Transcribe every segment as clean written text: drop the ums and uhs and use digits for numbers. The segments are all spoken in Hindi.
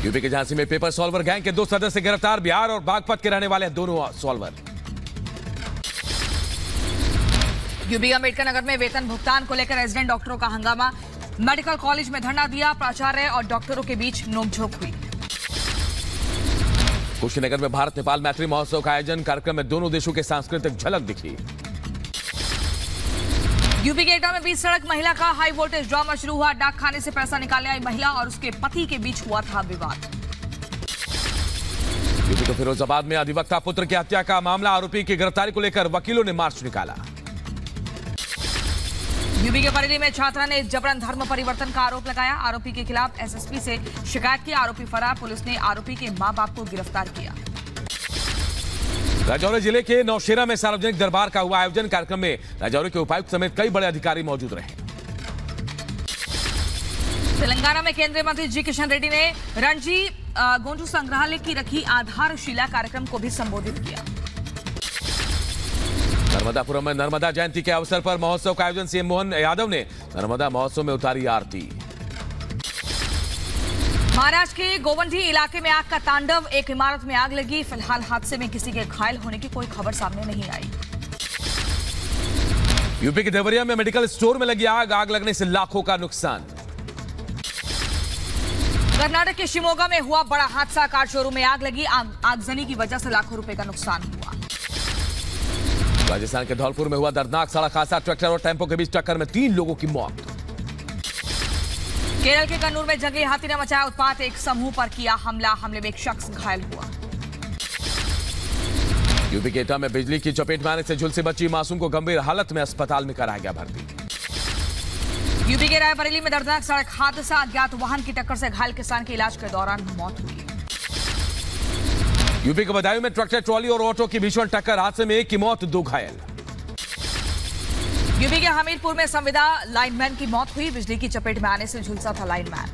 यूपी के झांसी में पेपर सॉल्वर गैंग के 2 सदस्य गिरफ्तार। बिहार और बागपत के रहने वाले दोनों सॉल्वर। यूपी अम्बेडकर नगर में वेतन भुगतान को लेकर रेजिडेंट डॉक्टरों का हंगामा। मेडिकल कॉलेज में धरना दिया। प्राचार्य और डॉक्टरों के बीच नोकझोंक हुई। कुशीनगर में भारत नेपाल मैत्री महोत्सव का आयोजन। कार्यक्रम में दोनों देशों के सांस्कृतिक झलक दिखी। यूपी के एटा में बीच सड़क महिला का हाई वोल्टेज ड्रामा शुरू हुआ। डाक खाने से पैसा निकालने आई महिला और उसके पति के बीच हुआ था विवाद। यूपी के फिरोजाबाद में अधिवक्ता पुत्र की हत्या का मामला। आरोपी की गिरफ्तारी को लेकर वकीलों ने मार्च निकाला। यूपी के बरेली में छात्रा ने जबरन धर्म परिवर्तन का आरोप लगाया। आरोपी के खिलाफ एसएसपी से शिकायत की। आरोपी फरार। पुलिस ने आरोपी के मां बाप को गिरफ्तार किया। राजौरी जिले के नौशेरा में सार्वजनिक दरबार का हुआ आयोजन। कार्यक्रम में राजौरी के उपायुक्त समेत कई बड़े अधिकारी मौजूद रहे। तेलंगाना में केंद्रीय मंत्री जी किशन रेड्डी ने रणजी गोंडू संग्रहालय की रखी आधारशिला कार्यक्रम को भी संबोधित किया। नर्मदापुरम में नर्मदा जयंती के अवसर पर महोत्सव का आयोजन। सीएम मोहन यादव ने नर्मदा महोत्सव में उतारी आरती। महाराष्ट्र के गोवंडी इलाके में आग का तांडव। एक इमारत में आग लगी। फिलहाल हादसे में किसी के घायल होने की कोई खबर सामने नहीं आई। यूपी के देवरिया में मेडिकल स्टोर में लगी आग। आग लगने से लाखों का नुकसान। कर्नाटक के शिमोगा में हुआ बड़ा हादसा। कार शोरूम में आग लगी। आगजनी की वजह से लाखों रुपए का नुकसान हुआ। राजस्थान के धौलपुर में हुआ दर्दनाक सड़क हादसा। ट्रैक्टर और टेम्पो के बीच टक्कर में 3 लोगों की मौत। केरल के कन्नूर में जंगली हाथी ने मचाया उत्पात। एक समूह पर किया हमला। हमले में एक शख्स घायल हुआ। यूपी के एटा में बिजली की चपेट में आने से झुलसी बच्ची मासूम को गंभीर हालत में अस्पताल में कराया गया भर्ती। यूपी के रायबरेली में दर्दनाक सड़क हादसा। अज्ञात वाहन की टक्कर से घायल किसान की इलाज के दौरान मौत हुई। यूपी के बदायूं में ट्रैक्टर ट्रॉली और ऑटो की भीषण टक्कर। हादसे में 1 की मौत 2 घायल। यूपी के हमीरपुर में संविदा लाइनमैन की मौत हुई। बिजली की चपेट में आने से झुलसा था लाइनमैन।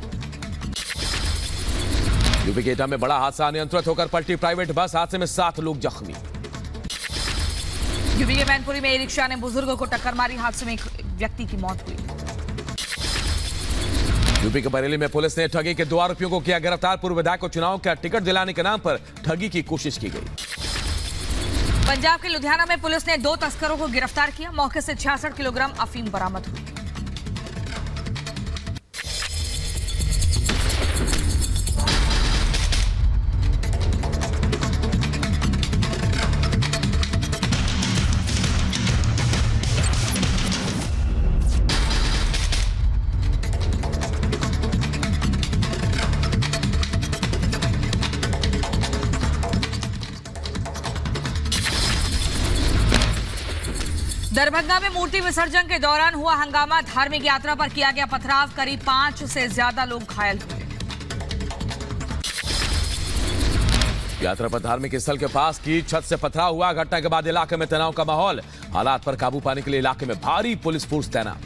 यूपी के एटा में बड़ा हादसा। अनियंत्रित होकर पलटी प्राइवेट बस। हादसे में 7 लोग जख्मी। यूपी के मैनपुरी में ई रिक्शा ने बुजुर्ग को टक्कर मारी। हादसे में एक व्यक्ति की मौत हुई। यूपी के बरेली में पुलिस ने ठगी के 2 आरोपियों को किया गिरफ्तार। पूर्व विधायक को चुनाव का टिकट दिलाने के नाम पर ठगी की कोशिश की गई। पंजाब के लुधियाना में पुलिस ने 2 तस्करों को गिरफ्तार किया। मौके से 66 किलोग्राम अफीम बरामद हुई। दरभंगा में मूर्ति विसर्जन के दौरान हुआ हंगामा। धार्मिक यात्रा पर किया गया पथराव। करीब 5 से ज्यादा लोग घायल हुए। यात्रा पर धार्मिक स्थल के पास की छत से पथराव हुआ। घटना के बाद इलाके में तनाव का माहौल। हालात पर काबू पाने के लिए इलाके में भारी पुलिस फोर्स तैनात।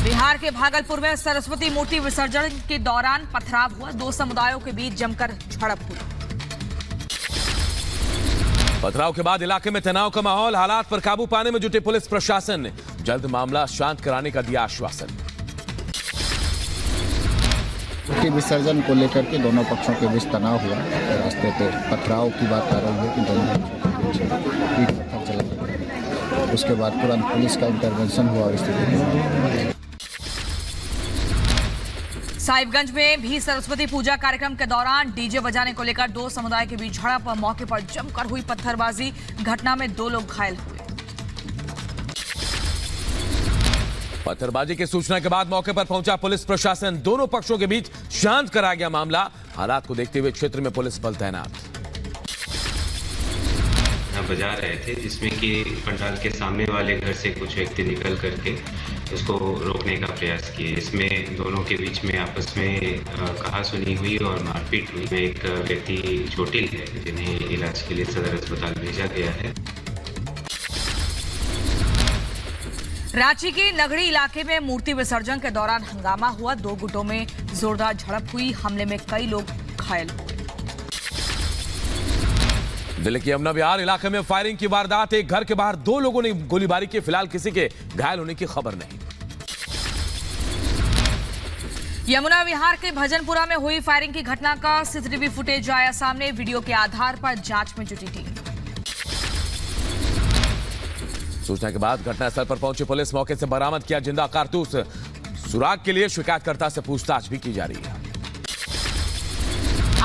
बिहार के भागलपुर में सरस्वती मूर्ति विसर्जन के दौरान पथराव हुआ। 2 समुदायों के बीच जमकर झड़प हुई। पथराव के बाद इलाके में तनाव का माहौल। हालात पर काबू पाने में जुटे पुलिस प्रशासन ने जल्द मामला शांत कराने का दिया आश्वासन। मूर्ति विसर्जन को लेकर के दोनों पक्षों के बीच तनाव हुआ। रास्ते पे पथराव की बात आ रही है कि दोनों ईंट पत्थर चला। उसके बाद तुरंत पुलिस का इंटरवेंशन हुआ और स्थिति। साहिबगंज में भी सरस्वती पूजा कार्यक्रम के दौरान डीजे बजाने को लेकर 2 समुदाय के बीच झड़प। मौके पर जमकर हुई पत्थरबाजी। घटना में 2 लोग घायल हुए। पत्थरबाजी की सूचना के बाद मौके पर पहुंचा पुलिस प्रशासन। दोनों पक्षों के बीच शांत कराया गया मामला। हालात को देखते हुए क्षेत्र में पुलिस बल तैनात। बजा रहे थे, जिसमें कि पंडाल के सामने वाले घर से कुछ व्यक्ति निकल करके उसको रोकने का प्रयास किए। इसमें दोनों के बीच में आपस में कहासुनी हुई और मारपीट हुई। में एक व्यक्ति चोटिल है, जिन्हें इलाज के लिए सदर अस्पताल भेजा गया है। रांची के नगड़ी इलाके में मूर्ति विसर्जन के दौरान हंगामा हुआ। 2 गुटों में जोरदार झड़प हुई। हमले में कई लोग घायल हुए। दिल्ली के यमुना विहार इलाके में फायरिंग की वारदात। एक घर के बाहर 2 लोगों ने गोलीबारी की। फिलहाल किसी के घायल होने की खबर नहीं। यमुना विहार के भजनपुरा में हुई फायरिंग की घटना का सीसीटीवी फुटेज आया सामने। वीडियो के आधार पर जांच में जुटी टीम। सूचना के बाद घटनास्थल पर पहुंची पुलिस मौके से बरामद किया जिंदा कारतूस। सुराग के लिए शिकायतकर्ता से पूछताछ भी की जा रही है।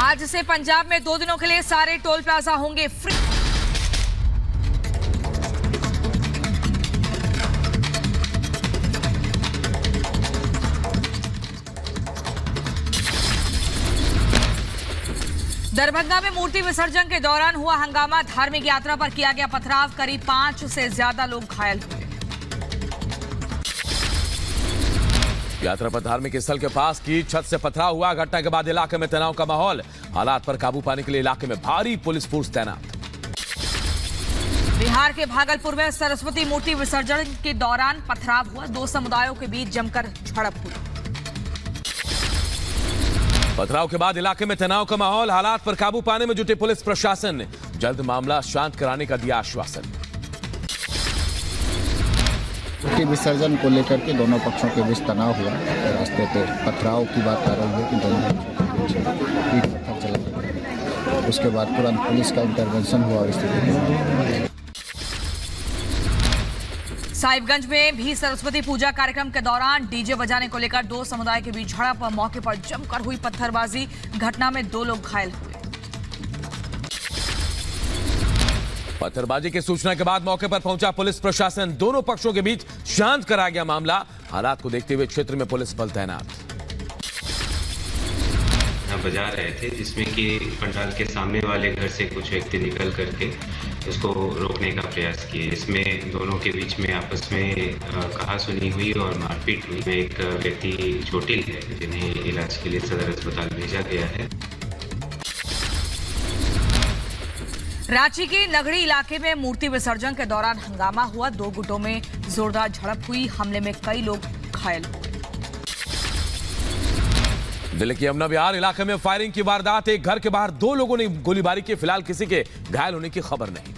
आज से पंजाब में 2 दिनों के लिए सारे टोल प्लाजा होंगे फ्री। दरभंगा में मूर्ति विसर्जन के दौरान हुआ हंगामा। धार्मिक यात्रा पर किया गया पथराव। करीब 5 से ज्यादा लोग घायल हुए। यात्रा पर धार्मिक स्थल के पास की छत से पथराव हुआ। घटना के बाद इलाके में तनाव का माहौल। हालात पर काबू पाने के लिए इलाके में भारी पुलिस फोर्स तैनात। बिहार के भागलपुर में सरस्वती मूर्ति विसर्जन के दौरान पथराव हुआ। 2 समुदायों के बीच जमकर झड़प हुई। पथराव के बाद इलाके में तनाव का माहौल। हालात पर काबू पाने में जुटे पुलिस प्रशासन। जल्द मामला शांत कराने का दिया आश्वासन। मूर्ति विसर्जन को लेकर के दोनों पक्षों के बीच तनाव हुआ। रास्ते पे पथराव की बात आ रही है कि दोनों पक्षों के बीच ईंट पत्थर चला गया। उसके बाद तुरंत पुलिस का इंटरवेंशन हुआ और स्थिति। साहिबगंज में भी सरस्वती पूजा कार्यक्रम के दौरान डीजे बजाने को लेकर 2 समुदाय के बीच झड़प। मौके पर जमकर हुई पत्थरबाजी। घटना में 2 लोग घायल हुए। पत्थरबाजी की सूचना के बाद मौके पर पहुंचा पुलिस प्रशासन। दोनों पक्षों के बीच शांत कराया गया मामला। हालात को देखते हुए क्षेत्र में पुलिस बल तैनात। बजा रहे थे जिसमें कि पंडाल के सामने वाले घर से कुछ व्यक्ति निकल करके उसको रोकने का प्रयास किए। इसमें दोनों के बीच में आपस में कहासुनी हुई और मारपीट हुई। में एक व्यक्ति चोटिल है जिन्हें इलाज के लिए सदर अस्पताल भेजा गया है। रांची के नगड़ी इलाके में मूर्ति विसर्जन के दौरान हंगामा हुआ। 2 गुटों में जोरदार झड़प हुई। हमले में कई लोग घायल हुए। दिल्ली के यमुना विहार इलाके में फायरिंग की वारदात। एक घर के बाहर 2 लोगों ने गोलीबारी की। फिलहाल किसी के घायल होने की खबर नहीं।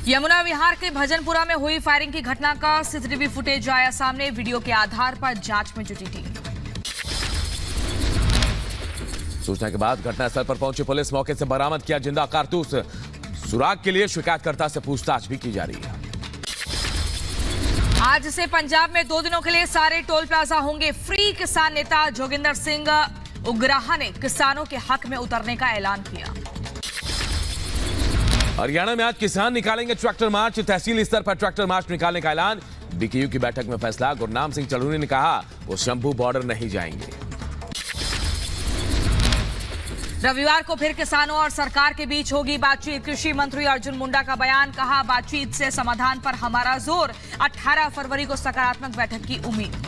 यमुना विहार के भजनपुरा में हुई फायरिंग की घटना का सीसीटीवी फुटेज आया सामने। वीडियो के आधार पर जांच में जुटी टीम। सूचना के बाद घटनास्थल पर पहुंची पुलिस मौके से बरामद किया जिंदा कारतूस। सुराग के लिए शिकायतकर्ता से पूछताछ भी की जा रही है। आज से पंजाब में 2 दिनों के लिए सारे टोल प्लाजा होंगे फ्री। किसान नेता जोगिंदर सिंह उग्राहा ने किसानों के हक में उतरने का ऐलान किया। हरियाणा में आज किसान निकालेंगे ट्रैक्टर मार्च। तहसील स्तर पर ट्रैक्टर मार्च निकालने का ऐलान। बीकेयू की बैठक में फैसला। गुरनाम सिंह चढ़ूनी ने कहा वो शंभू बॉर्डर नहीं जाएंगे। रविवार को फिर किसानों और सरकार के बीच होगी बातचीत। कृषि मंत्री अर्जुन मुंडा का बयान। कहा बातचीत से समाधान पर हमारा जोर। 18 फरवरी को सकारात्मक बैठक की उम्मीद।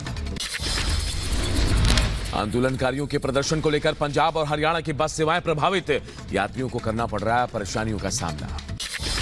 आंदोलनकारियों के प्रदर्शन को लेकर पंजाब और हरियाणा की बस सेवाएं प्रभावित। यात्रियों को करना पड़ रहा है परेशानियों का सामना।